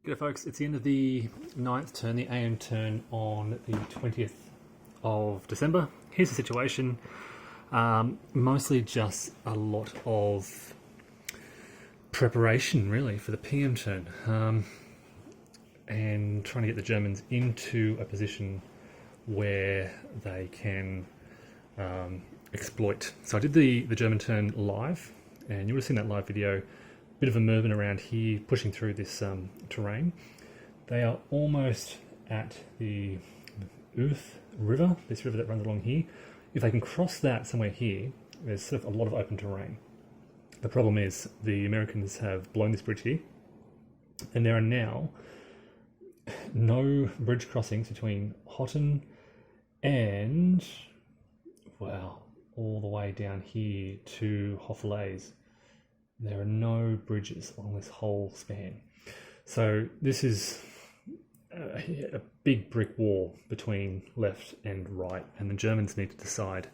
G'day folks, it's the end of the ninth turn, the AM turn on the 20th of December. Here's the situation, mostly just a lot of preparation really for the PM turn and trying to get the Germans into a position where they can exploit. So I did the German turn live, and you would have seen that live video. Bit of a movement around here, pushing through this terrain. They are almost at the Uth River, this river that runs along here. If they can cross that somewhere here, there's sort of a lot of open terrain. The problem is the Americans have blown this bridge here, and there are now no bridge crossings between Hotten and, well, all the way down here to Hoffelaise. There are no bridges along this whole span. So this is a big brick wall between left and right, and the Germans need to decide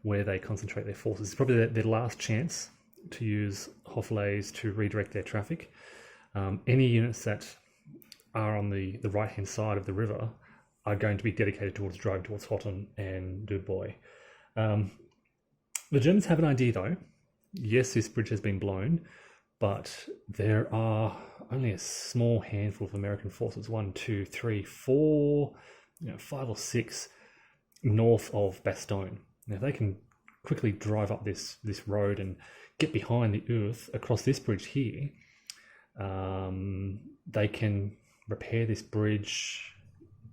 where they concentrate their forces. It's probably their last chance to use Hoffelaise to redirect their traffic. Any units that are on the right-hand side of the river are going to be dedicated towards driving towards Hotten and Dubois. The Germans have an idea though. Yes, this bridge has been blown, but there are only a small handful of American forces, 1, 2, 3, 4, 5 or 6 north of Bastogne. Now, if they can quickly drive up this road and get behind the Uth across this bridge here, they can repair this bridge,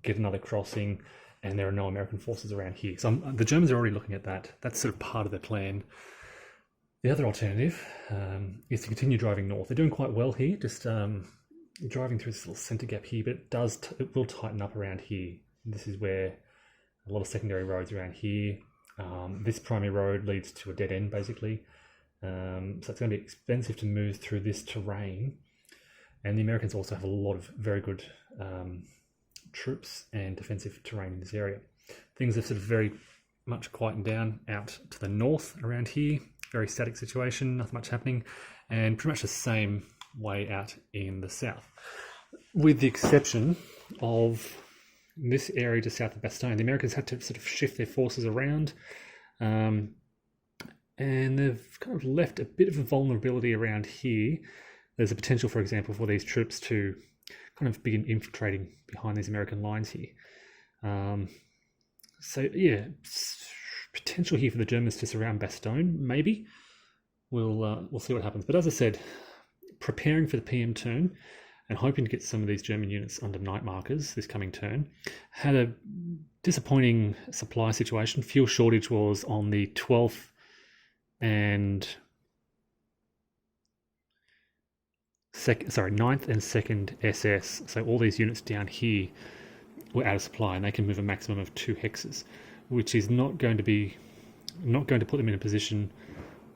get another crossing, and there are no American forces around here. So the Germans are already looking at that. That's sort of part of their plan. The other alternative is to continue driving north. They're doing quite well here, just driving through this little centre gap here, but it will tighten up around here. This is where a lot of secondary roads around here. This primary road leads to a dead end, basically. So it's going to be expensive to move through this terrain. And the Americans also have a lot of very good troops and defensive terrain in this area. Things have sort of very much quietened down out to the north around here. Very static situation, nothing much happening, and pretty much the same way out in the south. With the exception of this area just south of Bastogne, the Americans had to sort of shift their forces around, and they've kind of left a bit of a vulnerability around here. There's a potential, for example, for these troops to kind of begin infiltrating behind these American lines here. So yeah, potential here for the Germans to surround Bastogne, maybe. We'll see what happens. But as I said, preparing for the PM turn and hoping to get some of these German units under night markers this coming turn. Had a disappointing supply situation. Fuel shortage was on the 12th and 9th and 2nd SS. So all these units down here were out of supply, and they can move a maximum of 2 hexes, which is not going to put them in a position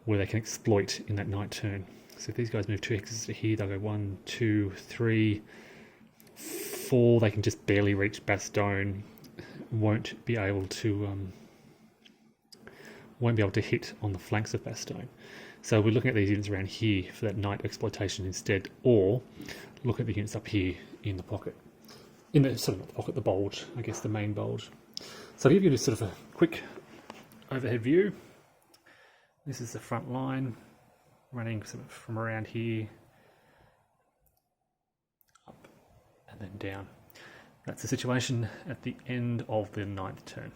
where they can exploit in that night turn. So if these guys move 2 hexes to here, they'll go 1, 2, 3, 4. They can just barely reach Bastogne. Won't be able to hit on the flanks of Bastogne. So we're looking at these units around here for that night exploitation instead, or look at the units up here in the pocket. In the sort of not the pocket, the bulge, I guess the main bulge. So to give you just sort of a quick overhead view, this is the front line running sort of from around here up and then down. That's the situation at the end of the 9th turn.